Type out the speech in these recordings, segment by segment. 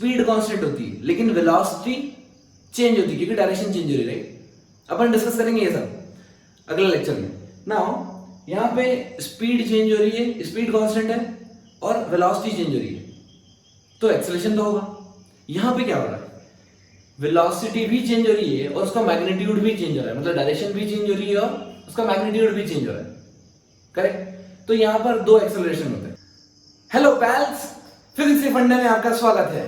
Speed constant होती है लेकिन वेलोसिटी चेंज होती है क्योंकि डायरेक्शन चेंज हो रही है, राइट। अपन डिस्कस करेंगे ये सब अगले लेक्चर में। नाउ यहाँ पे स्पीड चेंज हो रही है, स्पीड कांस्टेंट है और वेलोसिटी चेंज हो रही है, तो एक्सेलरेशन तो होगा। यहाँ पे क्या हो रहा है, वेलोसिटी भी चेंज हो रही है और उसका मैग्नीट्यूड भी चेंज हो रहा है, मतलब डायरेक्शन भी चेंज हो रही है और उसका मैग्नीट्यूड भी चेंज हो रहा है, करेक्ट। तो यहाँ पर दो एक्सेलरेशन होते हैं। हेलो पैल्स, फिजिक्स के फंडे में आपका स्वागत है।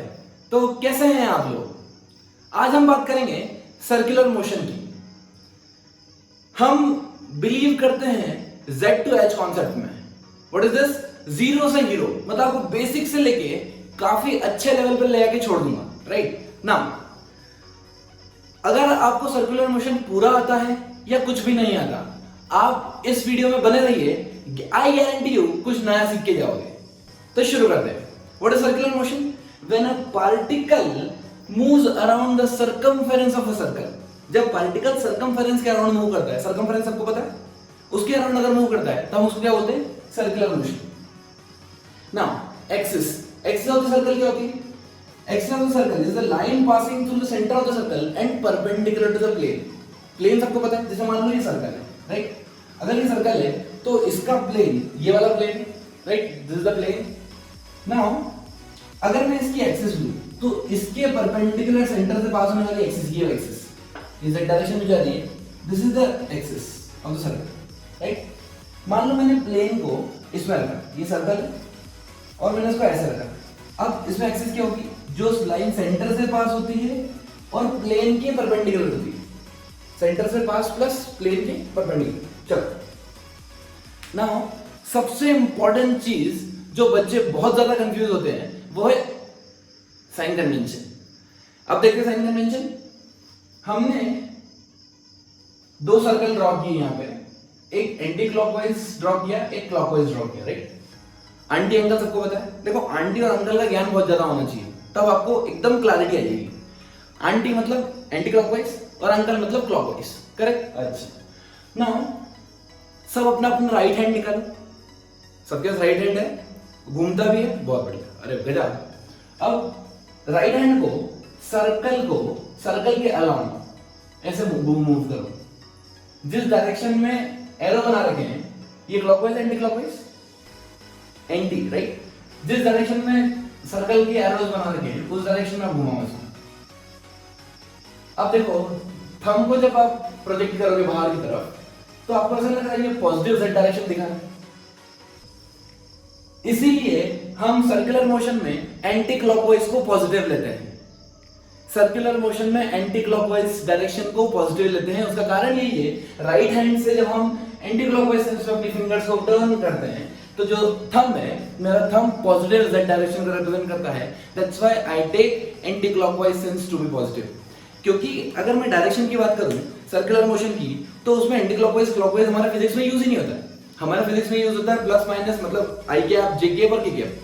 तो कैसे हैं आप लोग? आज हम बात करेंगे सर्कुलर मोशन की। हम बिलीव करते हैं Z to H कॉन्सेप्ट में। What is this? जीरो से हीरो, मतलब आपको बेसिक से लेके काफी अच्छे लेवल पर ले आके छोड़ दूंगा, राइट ना। अगर आपको सर्कुलर मोशन पूरा आता है या कुछ भी नहीं आता, आप इस वीडियो में बने रहिए, आई गारंटी यू कुछ नया सीख के जाओगे। तो शुरू करते हैं। What is circular motion? When a particle moves around the circumference of a circle. जब पार्टिकल सर्कमफेरेंस के अराउंड मूव करता है, सर्कमफेरेंस सबको पता है, उसके अराउंड अगर मूव करता है तो हम उसको क्या बोलते हैं? Circular motion. Now axis of the circle क्या होती है? Axis of the circle is the line passing through the centre of the circle and perpendicular to the plane. Plane सबको पता है, जैसे मान लो ये सर्कल है, राइट। अगर ये सर्कल है तो इसका प्लेन ये वाला plane, right, this is the plane. Now अगर मैं इसकी एक्सिस लूं तो इसके परपेंडिकुलर सेंटर से पास होने वाली एक्सिस, ये एक्सिस इस डायरेक्शन में जा रही है, this is the axis of the circle, right. मान लो मैंने प्लेन को इसमें रखा, ये सर्कल है और मैंने इसको ऐसे रखा। अब इसमें एक्सिस क्या होगी? जो लाइन सेंटर से पास होती है और प्लेन के परपेंडिकुलर होती है, सेंटर से पास प्लस प्लेन के परपेंडिकुलर। चलो नाउ सबसे इंपॉर्टेंट चीज जो बच्चे बहुत ज्यादा कंफ्यूज होते हैं वो है साइन कन्वेंशन। अब देखते साइन कन्वेंशन। हमने दो सर्कल ड्रॉ किए यहां पे, एक एंटी क्लॉकवाइज ड्रॉ किया, एक क्लॉकवाइज ड्रॉ किया, राइट। आंटी अंकल सबको पता है। देखो आंटी और अंकल का ज्ञान बहुत ज्यादा होना चाहिए, तब आपको एकदम क्लैरिटी आ जाएगी। आंटी मतलब एंटी क्लॉकवाइज और अंकल मतलब क्लॉकवाइज, करेक्ट। अच्छा नाउ सब अपना अपना राइट हैंड निकालो। सबके पास राइट हैंड है, घूमता भी है, बहुत बढ़िया, अरे गजब। अब राइट हैंड को सर्कल के अलाउंड ऐसे मूव करो। जिस डायरेक्शन में एरो बना रखे हैं, ये clockwise anti clockwise, anti, right. जिस डायरेक्शन में सर्कल की एरोज बना रखे हैं उस डायरेक्शन में आप घुमाओ इसको। अब देखो थंब को जब आप प्रोजेक्ट करोगे बाहर की तरफ तो आपको ऐसा लग रहा है ये पॉजिटिव जेड डायरेक्शन दिखा रहा है। इसीलिए हम सर्कुलर मोशन में एंटी क्लॉकवाइज को पॉजिटिव लेते हैं। सर्कुलर मोशन में एंटी क्लॉकवाइज डायरेक्शन को पॉजिटिव लेते हैं। उसका कारण यही है, राइट हैंड से जब हम एंटी क्लॉकवाइज सेंस में अपनी फिंगर्स को टर्न करते हैं तो जो थंब है, मेरा थंब पॉजिटिव जेड डायरेक्शन को रिप्रेजेंट करता है। That's why I take anticlockwise sense to be positive. क्योंकि अगर मैं डायरेक्शन की बात करूं सर्कुलर मोशन की, तो उसमें एंटी क्लॉकवाइज क्लॉकवाइज हमारा फिजिक्स में यूज ही नहीं होता है। हमारा फिजिक्स में यूज होता है प्लस माइनस, मतलब आई कैप, जे कैप और के कैप,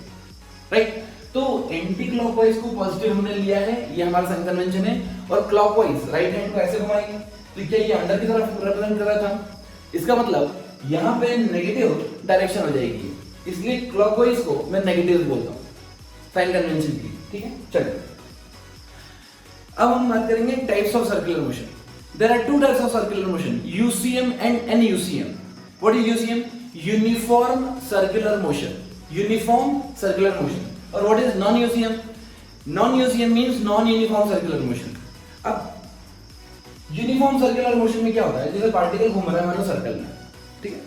राइट। तो एंटी क्लॉकवाइज को पॉजिटिव हमने लिया है, ये हमारा साइन कन्वेंशन है। और क्लॉकवाइज राइट हैंड को ऐसे घुमाएंगे तो क्या ये अंदर की तरफ रिप्रेजेंट कर रहा था, इसका मतलब यहां पे नेगेटिव डायरेक्शन हो जाएगी, इसलिए क्लॉकवाइज को मैं नेगेटिव बोलता हूं साइन कन्वेंशन की, ठीक है। चलिए अब हम बात करेंगे types of circular motion. There are two types of circular motion, UCM and NUCM. What is UCM? Uniform circular motion, uniform circular motion. और what is non UCM? Non UCM means non uniform circular motion. अब uniform circular motion में क्या होता है, जैसे particle घूम रहा है मान लो सर्कल में, ठीक है,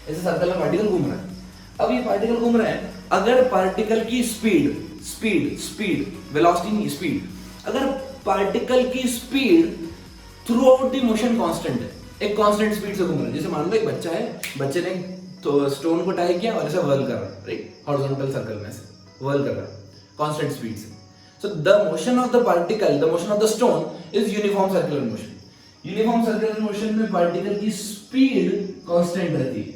ऐसे सर्कल में पार्टिकल घूम रहा है। अब ये पार्टिकल घूम रहा है, अगर पार्टिकल की स्पीड वेलोसिटी नहीं, स्पीड, अगर पार्टिकल की speed through out the motion constant है, एक कांस्टेंट स्पीड से घूम रहा है। जैसे मान लो एक बच्चा है, बच्चे ने तो स्टोन को टाई किया और ऐसे व्हर्ल कर रहा है, राइट, हॉरिजॉन्टल सर्कल में से व्हर्ल कर रहा है कांस्टेंट स्पीड से। So the motion of the particle, the motion of the stone is uniform circular motion. Uniform circular motion में पार्टिकल की स्पीड कांस्टेंट रहती है।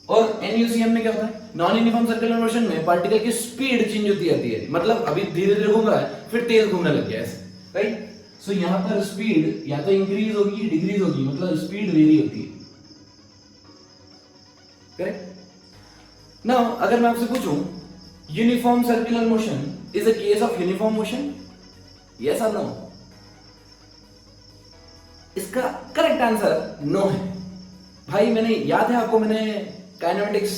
और एनयूसीएम में क्या होता है, नॉन यूनिफॉर्म सर्कुलर मोशन में पार्टिकल की स्पीड चेंज होती रहती है, मतलब अभी धीरे धीरे घूम रहा है फिर तेज घूमने लग गया ऐसे, राइट। सो यहां पर स्पीड या तो इंक्रीज होगी डिक्रीज होगी, मतलब स्पीड वेरी होती है, करेक्ट। नाउ अगर मैं आपसे पूछूं uniform circular motion is a case of uniform motion, yes और नो? इसका करेक्ट आंसर नो है। भाई मैंने याद है आपको, मैंने काइनेमेटिक्स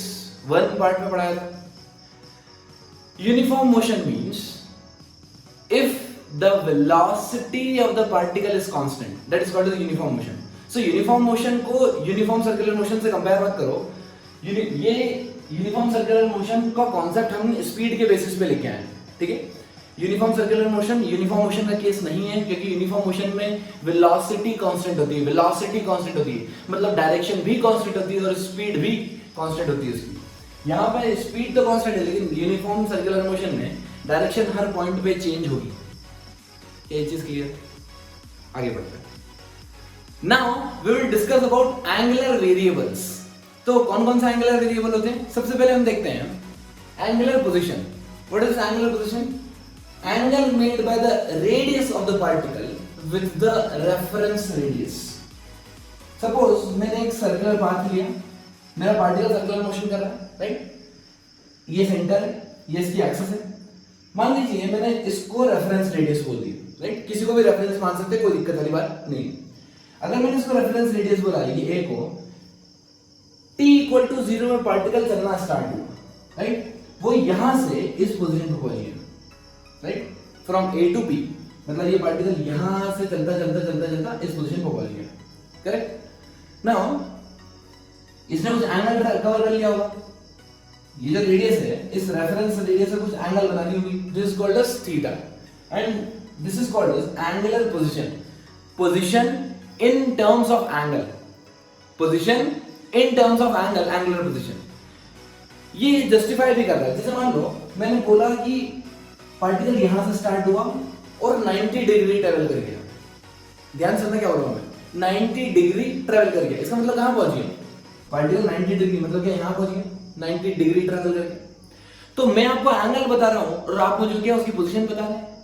1 पार्ट में पढ़ाया था। Uniform motion means if the velocity of the particle is constant, that is called as uniform motion. So uniform motion को uniform circular motion से कंपेयर मत करो। ये uniform circular motion का कॉन्सेप्ट हम स्पीड के बेसिस पे लेके आए हैं, ठीक है? Uniform circular motion uniform motion का केस नहीं है, क्योंकि यूनिफॉर्म मोशन में वेलोसिटी कांस्टेंट होती है, वेलोसिटी कांस्टेंट होती है मतलब डायरेक्शन भी कांस्टेंट होती है और स्पीड भी कांस्टेंट होती है उसकी। यहाँ पे स्पीड तो कांस्टेंट है, लेकिन यूनिफॉर्म सर्कुलर मोशन में डायरेक्शन हर पॉइंट पे चेंज होगी। ये चीज क्लियर? आगे बढ़ते हैं। Now we will discuss about angular variables. तो कौन कौन सा एंगुलर वेरिएबल होते हैं? सबसे पहले हम देखते हैं angular position. What is angular position? Angle made by the radius of the particle with the reference radius. Suppose मैंने एक सर्कुलर पाथ लिया, मेरा पार्टिकल सर्कुलर मोशन कर रहा है, राइट? ये सेंटर है, ये इसकी एक्सिस है। मान लीजिए मैंने इसको रेफरेंस रेडियस बोल दी, राइट? किसी को भी रेफरेंस मान सकते, कोई दिक्कत वाली बात नहीं। अगर मैंने इसको रेफरेंस रेडियस बोला, ये ए को t इक्वल टू 0 में पार्टिकल चलना स्टार्ट हुआ, राइट? वो यहां से इस पोजीशन पे पहुंच गया, right? From A to P, मतलब ये पार्टिकल यहां से चलता चलता चलता चलता इस पोजीशन पे पहुंच गया, करेक्ट? नाउ इसने कुछ एंगल कवर कर लिया होगा, ये जो रेडियस है इस रेफरेंस रेडियस से कुछ एंगल बना ली होगी, this is called as theta and this is called as angular position. Position in terms of angle, position in terms of angle, angular position. ये जस्टिफाई भी कर रहा है। जैसे मान लो मैंने बोला कि पार्टिकल यहां से स्टार्ट हुआ और 90 डिग्री ट्रेवल कर गया। ध्यान से क्या बोल रहा हूं मैं, 90 डिग्री ट्रेवल कर गया। इसका मतलब कहां पहुंच गया पार्टिकल? 90 डिग्री, मतलब क्या यहां पहुंच गया 90 डिग्री ट्रेवल करके। तो मैं आपको एंगल बता रहा हूं और आप मुझे क्या उसकी पोजीशन बता रहे हैं।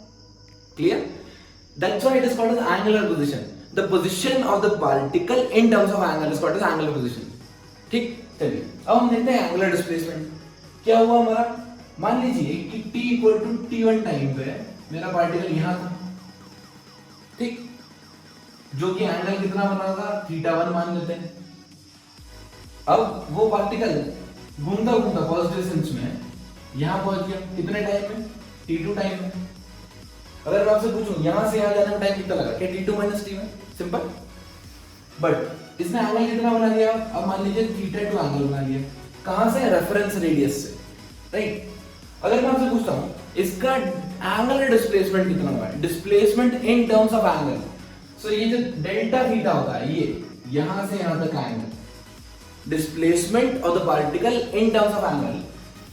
Clear? That's why it is called as angular position. The position of the particle in terms of angle is called as angular position. ठीक, चलिए अब हम देखते हैं एंगुलर डिस्प्लेसमेंट। क्या हुआ हमारा? मान लीजिए कि t equal to t1 time पे मेरा पार्टिकल यहां था, ठीक, जो कि एंगल कितना बना था? θ1 मान लेते हैं। अब वो पार्टिकल घूमता घूमता फर्स्ट डिस्टेंस में यहां पहुंच गया, कितने टाइम में? t2 टाइम में। अगर मैं आपसे पूछूं यहां से यहां जाने में टाइम कितना लगा? क्या t2 minus t1? Simple. But इसने एंगल कितना बना दिया? अब मान लीजिए θ2 एंगल बना दिया। कहां से? रेफरेंस रेडियस से, राइट? अगर मैं आपसे पूछता हूं इसका एंगुलर डिस्प्लेसमेंट कितना हुआ है? Displacement in terms of angle. So ये जो डेल्टा थीटा होता है, ये यहां से यहां तक angle, displacement of the particle in terms of angle,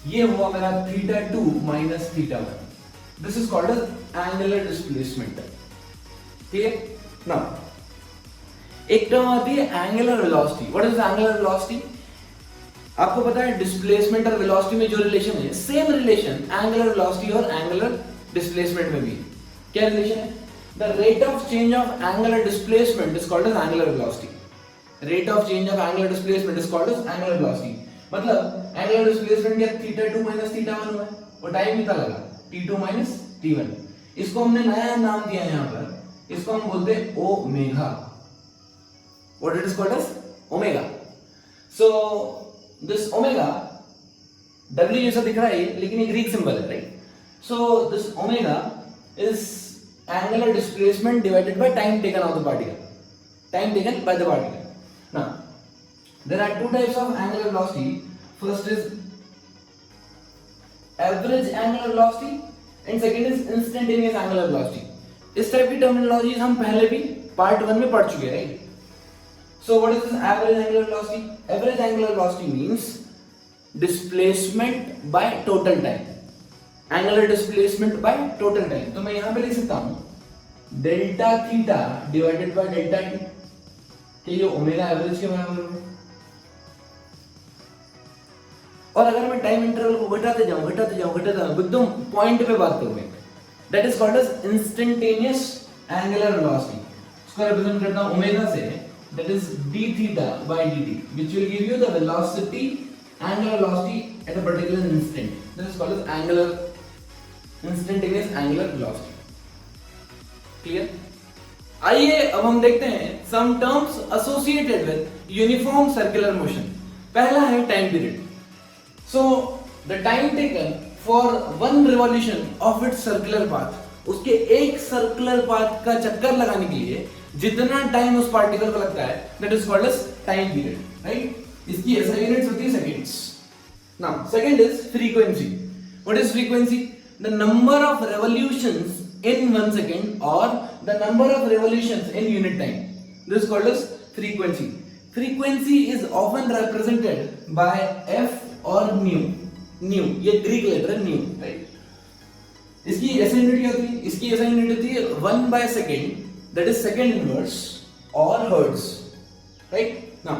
ये हुआ मेरा θ2 minus θ1। This is called as angular displacement. ठीक है? नाउ एक टर्म आती है angular velocity. What is angular velocity? आपको पता है डिस्प्लेसमेंट और वेलोसिटी में जो रिलेशन है, सेम रिलेशन एंगुलर वेलोसिटी और एंगुलर डिस्प्लेसमेंट में भी। क्या रिलेशन है? The rate of change of angular displacement is called as angular velocity. Rate of change of angular displacement is called as angular velocity. मतलब angular displacement क्या θ2 minus θ1 हुआ है, और टाइम कितना लगा? t2 minus t1। इसको हमने नया नाम दिया है यहां पर, इसको हम बोलते हैं omega. What it is called as omega. So this omega, w जैसा दिख रहा है लेकिन ये ग्रीक सिंबल है, right? So this omega is angular displacement divided by time taken of the particle, time taken by the particle. Now, there are two types of angular velocity. First is average angular velocity and second is instantaneous angular velocity. इस type की terminology हम पहले भी part 1 में पढ़ चुके हैं, right? So what is this average angular velocity? Average angular velocity means displacement by total time. Angular displacement by total time. तो मैं यहां पे लिख सकता हूं delta theta divided by delta T, कि ये ओमेगा एवरेज के बराबर है। और अगर मैं टाइम इंटरवल को घटाते जाऊं एकदम पॉइंट पे बात करूं, that is called as instantaneous angular velocity. इसको रिप्रेजेंट करता हूं ओमेगा से, that is d theta by dt, which will give you the velocity, angular velocity at a particular instant. This is called as angular instantaneous angular velocity. Clear? आइए अब हम देखते हैं some terms associated with uniform circular motion. पहला है time period. So the time taken for one revolution of its circular path, उसके एक circular path का चक्कर लगाने के लिए जितना टाइम उस पार्टिकल को लगता है, that is called as time period, right? इसकी SI यूनिट्स होती है seconds. Now second is frequency. What is frequency? The number of revolutions in 1 second or the number of revolutions in unit time. This is called as frequency. Frequency is often represented by f or nu. Nu ये Greek letter है nu, right? इसकी SI unit क्या होती है? इसकी SI unit होती है 1 by second, that is second inverse or hertz, right? Now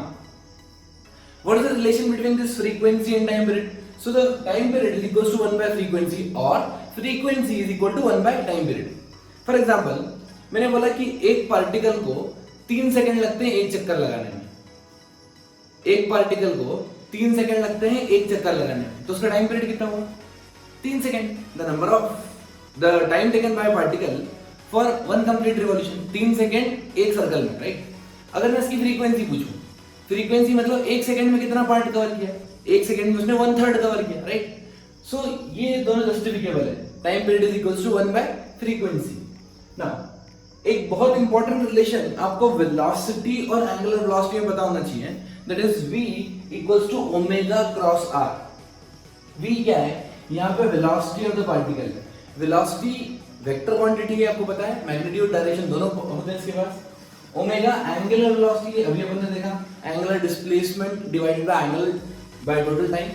what is the relation between this frequency and time period? So the time period is equals to 1 by frequency or frequency is equal to 1 by time period. For example, मैंने बोला कि एक particle को 3 second लगते हैं एक चक्कर लगाने में. एक पार्टिकल को 3 सेकंड लगते हैं एक चक्कर लगाने में, तो उसका टाइम पीरियड कितना हुआ? 3 second. The number of the time taken by particle for one complete revolution, 3 second एक सर्कल में, राइट? अगर मैं इसकी फ्रीक्वेंसी पूछूं, फ्रीक्वेंसी मतलब एक सेकंड में कितना पार्ट कवर किया? एक सेकंड में उसने 1/3 कवर किया, राइट? सो ये दोनों जस्टिफिकेबल है. Time period is equals to 1 by frequency. Now एक बहुत इंपॉर्टेंट रिलेशन आपको वेलोसिटी और एंगुलर वेलोसिटी में पता होना चाहिए, that is v equals to omega cross r. v क्या है? यहाँ पे वेलोसिटी ऑफ द पार्टिकल है. वेलोसिटी वेक्टर क्वांटिटी है, आपको पता है, मैग्नीट्यूड डायरेक्शन दोनों होते हैं इसके पास. ओमेगा एंगुलर वेलोसिटी, अभी अपन ने देखा, angular displacement divided bye angle by total time,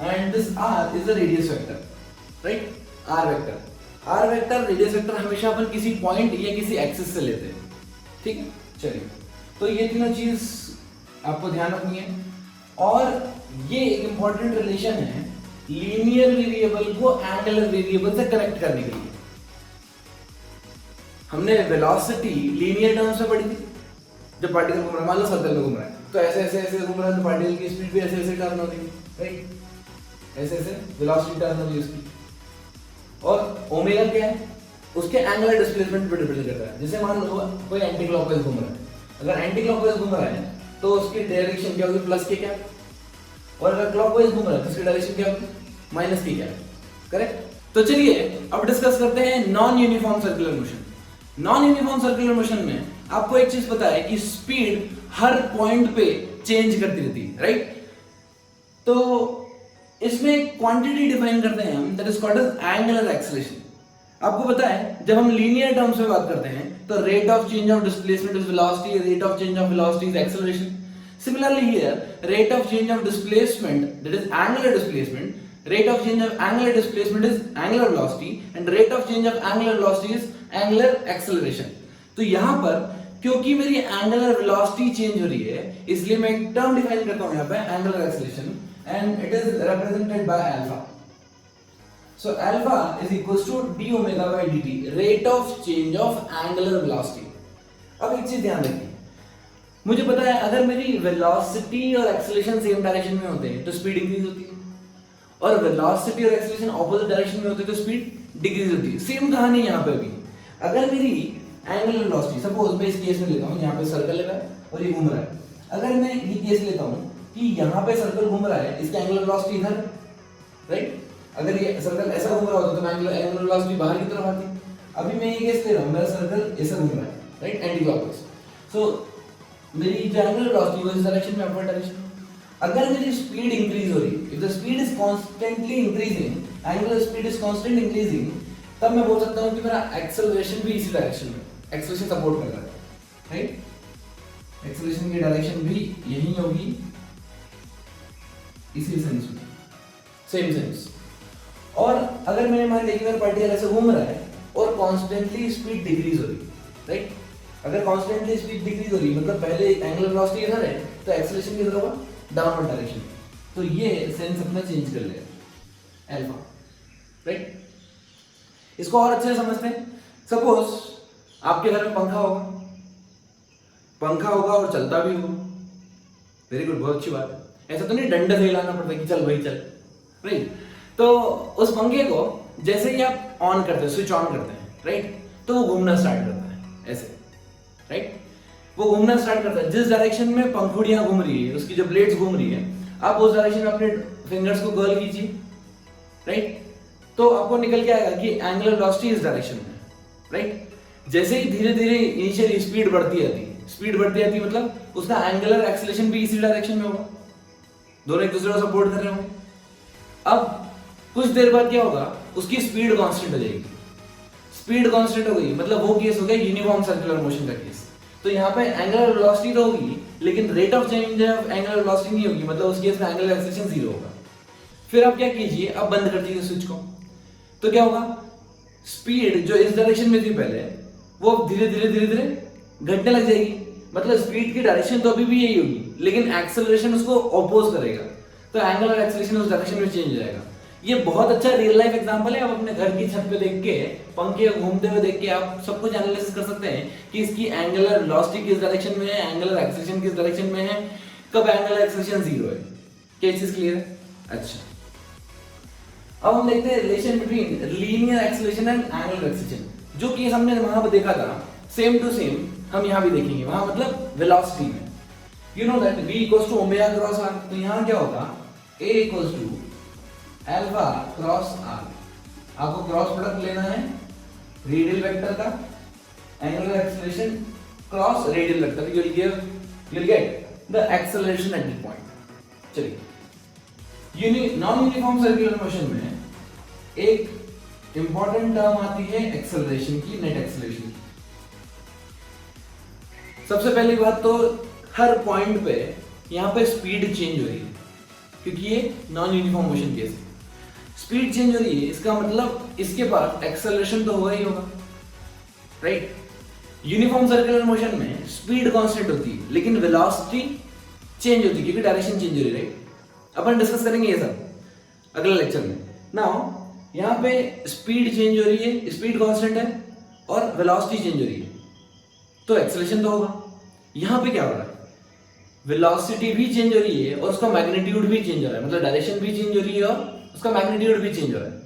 and this r is the radius vector, right? r vector, r vector, radius vector हमेशा अपन किसी पॉइंट या किसी एक्सिस से लेते हैं, ठीक है? चलिए, तो ये तीनों चीज आपको ध्यान रखनी है. और ये एक इंपॉर्टेंट रिलेशन है लीनियर वेरिएबल को एंगुलर वेरिएबल से कनेक्ट करने के लिए. हमने वेलोसिटी लीनियर टर्म्स में पढ़ी थी. जब पार्टिकल घूम रहा है, मान लो सर्कल में घूम रहा है, तो ऐसे ऐसे ऐसे घूम रहा है, तो पार्टिकल की स्पीड भी ऐसे ऐसे टर्न होती है, राइट? ऐसे ऐसे वेलोसिटी टर्न होती है उसकी. और ओमेगा क्या है? उसके एंगुलर डिस्प्लेसमेंट पर डिपेंड करता है. जैसे मान लो कोई एंटी क्लॉकवाइज घूम रहा है, अगर एंटी क्लॉकवाइज घूम रहा है तो उसकी डायरेक्शन क्या होगी? प्लस के क्या. और अगर क्लॉकवाइज घूम रहा है तो उसकी डायरेक्शन क्या होगी? माइनस की क्या. करेक्ट? तो चलिए अब डिस्कस करते हैं non uniform circular motion. Non uniform circular motion में आपको एक चीज पता है कि स्पीड हर पॉइंट पे चेंज करती रहती है, राइट? तो इसमें क्वांटिटी डिफाइन करते हैं हम, that is called as angular acceleration. आपको पता है जब हम लीनियर टर्म्स में बात करते हैं तो rate of change of displacement is velocity, rate of change of velocity is acceleration. Similarly here, rate of change of displacement, that is angular displacement, rate of change of angular displacement is angular velocity and rate of change of angular velocity is angular acceleration. तो यहाँ पर क्योंकि मेरी angular velocity change हो रही है, इसलिए मैं एक term define करता हूँ यहाँ पे angular acceleration and it is represented by alpha. So alpha is equals to d omega by dt, rate of change of angular velocity. अब एक चीज ध्यान रखिए, मुझे पता है अगर मेरी वेलोसिटी और एक्सेलरेशन सेम डायरेक्शन में होते हैं तो स्पीड इंक्रीज होती है, और वेलोसिटी और एक्सेलरेशन ऑपोजिट डायरेक्शन में होते हैं तो स्पीड डिक्रीज होती है. सेम कहानी यहाँ पे भी. अगर मेरी एंगुलर वेलोसिटी, सपोज मैं इस केस में लेता हूँ, यहाँ पे सर्कल लगा है और ये घूम रहा है. अगर मैं ये केस लेता हूँ कि यहाँ पे सर्कल घूम रहा है, इसकी एंगुलर वेलोसिटी इधर, राइट? अगर ये सर्कल ऐसा घूम रहा होता तो एंगुलर वेलोसिटी बाहर की तरफ आती. अभी मैं ये केस ले रहा हूँ, मेरा सर्कल ऐसा घूम रहा है, राइट? Anti clockwise. सो मेरी जो एंगुलर वेलोसिटी वो इस डायरेक्शन में, अपवर्ड डायरेक्शन. अगर मेरी स्पीड इंक्रीज हो रही है, if the speed is constantly increasing, angular speed is constant increasing, तब मैं बोल सकता हूं कि मेरा एक्सेलरेशन भी इसी डायरेक्शन में, एक्सेलरेशन सपोर्ट कर रहा है, राइट? एक्सेलरेशन की डायरेक्शन भी यही होगी, इसी सेंस में, सेम सेंस. और अगर मैंने मान लिया कि मेरा पार्टिकल ऐसे घूम रहा है और कांस्टेंटली स्पीड डिक्रीज हो रही है, राइट? अगर कांस्टेंटली स्पीड डिक्रीज हो रही है मतलब पहले एंगुलर वेलोसिटी इधर है तो एक्सेलरेशन किधर होगा? Downward direction. तो ये सेंस अपना चेंज कर लेगा, अल्फा, राइट? इसको और अच्छे से समझते हैं. सपोज आपके घर में पंखा होगा और चलता भी होगा. वेरी गुड, बहुत अच्छी बात है. ऐसा तो नहीं डंडे से हिलाना पड़ता कि चल भाई चल, राइट। तो उस पंखे को जैसे ही आप ऑन करते हैं, स्विच ऑन करते हैं, राइट, तो वो घूमना स्टार्ट करता है ऐसे, राइट। वो घूमना स्टार्ट करता है, जिस डायरेक्शन में पंखुड़ियां घूम रही है, उसकी जो ब्लेड्स घूम रही है, आप उस डायरेक्शन में अपने फिंगर्स को कर्ल कीजिए, राइट। तो आपको निकल के आएगा कि एंगुलर वेलोसिटी इस डायरेक्शन में, राइट। जैसे ही धीरे धीरे इनिशियली स्पीड बढ़ती आती मतलब उसका एंगुलर एक्सेलरेशन भी इसी डायरेक्शन में होगा, दोनों एक दूसरे को सपोर्ट कर रहे होंगे। अब कुछ देर बाद क्या होगा, उसकी स्पीड कांस्टेंट हो जाएगी। स्पीड कांस्टेंट हो गई मतलब वो केस हो गया यूनिफॉर्म सर्कुलर मोशन का केस। तो यहाँ पे एंगुलर वेलोसिटी तो होगी लेकिन rate of change of angular velocity नहीं होगी, मतलब उस केस में एंगुलर एक्सेलरेशन 0 होगा। फिर आप क्या कीजिए, आप बंद कर दीजिए स्विच को, तो क्या होगा, स्पीड जो इस डायरेक्शन में थी पहले वो धीरे धीरे घटने लग जाएगी। मतलब स्पीड की डायरेक्शन तो अभी भी यही होगी लेकिन एक्सेलरेशन उसको ऑपोज करेगा, तो एंगुलर एक्सेलरेशन उस डायरेक्शन में चेंज हो जाएगा। ये बहुत अच्छा रियल लाइफ एग्जांपल है। आप अपने घर की छत पे देख के, पंखे घूमते हुए देख के आप सब कुछ एनालिसिस कर सकते हैं कि इसकी एंगुलर वेलोसिटी किस डायरेक्शन में है, एंगुलर एक्सेलरेशन किस डायरेक्शन में है, कब एंगुलर एक्सेलरेशन 0 है। क्या चीज क्लियर है? अच्छा, अब हम देखते हैं relation between linear acceleration and angular acceleration. जो केस हमने वहां पर देखा था सेम टू सेम हम यहां भी देखेंगे, वहां मतलब वेलोसिटी में। You know that v equals to omega cross r, तो यहां क्या होगा, a equals to alpha cross r। आपको क्रॉस प्रोडक्ट लेना है रेडियल वेक्टर का, angular acceleration cross radial vector, you'll get the acceleration at the point। चलिए, non uniform circular motion में एक इंपॉर्टेंट टर्म आती है एक्सेलरेशन की, नेट एक्सेलरेशन की। सबसे पहली बात तो हर पॉइंट पे यहाँ पे स्पीड चेंज हो रही है क्योंकि ये नॉन यूनिफॉर्म मोशन केस है। स्पीड चेंज हो रही है इसका मतलब इसके पास एक्सेलरेशन तो होगा ही होगा, राइट। यूनिफॉर्म सर्कुलर मोशन में स्पीड कांस्टेंट होती है लेकिन वेलोसिटी चेंज होती है क्योंकि डायरेक्शन चेंज हो रही है, राइट। अपन डिस्कस करेंगे ये सब अगले लेक्चर में। नाउ यहाँ पे स्पीड चेंज हो रही है, स्पीड कांस्टेंट है और वेलोसिटी चेंज हो रही है, तो एक्सेलरेशन तो होगा। यहाँ पे क्या हो रहा है, वेलोसिटी भी चेंज हो रही है और उसका मैग्नीट्यूड भी चेंज हो रहा है, मतलब डायरेक्शन भी चेंज हो रही है और उसका मैग्नीट्यूड भी चेंज हो रहा है,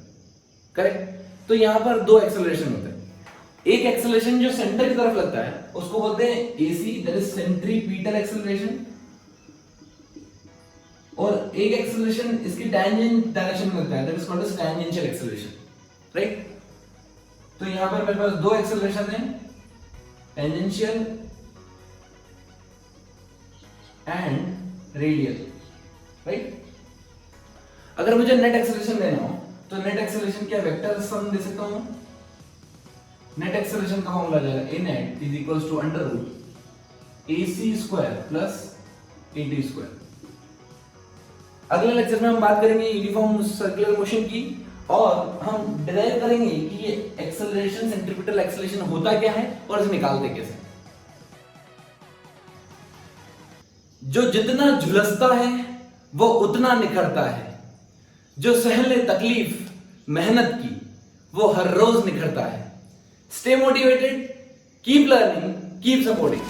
करेक्ट। तो यहाँ पर दो एक्सेलरेशन होते हैं। एक एक्सेलरेशन जो सेंटर की तरफ लगता है उसको बोलते हैं AC, that is centripetal acceleration, और एक एक्सेलरेशन इसकी टैंजेंट डायरेक्शन में लगता है, that is called as tangential acceleration, right. तो यहां पर मेरे पास दो एक्सेलरेशन है, टैंजेंशियल एंड रेडियल, राइट। अगर मुझे नेट एक्सेलरेशन लेना हो तो नेट एक्सेलरेशन क्या वेक्टर सम दे सकता हूं। नेट एक्सेलरेशन का फॉर्मूला जाएगा a net is equals to under root AC square plus AD square। अगले लेक्चर में हम बात करेंगे यूनिफॉर्म सर्कुलर मोशन की और हम डिराइव करेंगे कि ये एक्सेलरेशन, सेंट्रीपिटल एक्सेलरेशन होता क्या है और इसे निकालते कैसे। जो जितना झुलसता है वो उतना निखरता है, जो सह ले तकलीफ मेहनत की वो हर रोज निखरता है। Stay motivated, keep learning, keep supporting।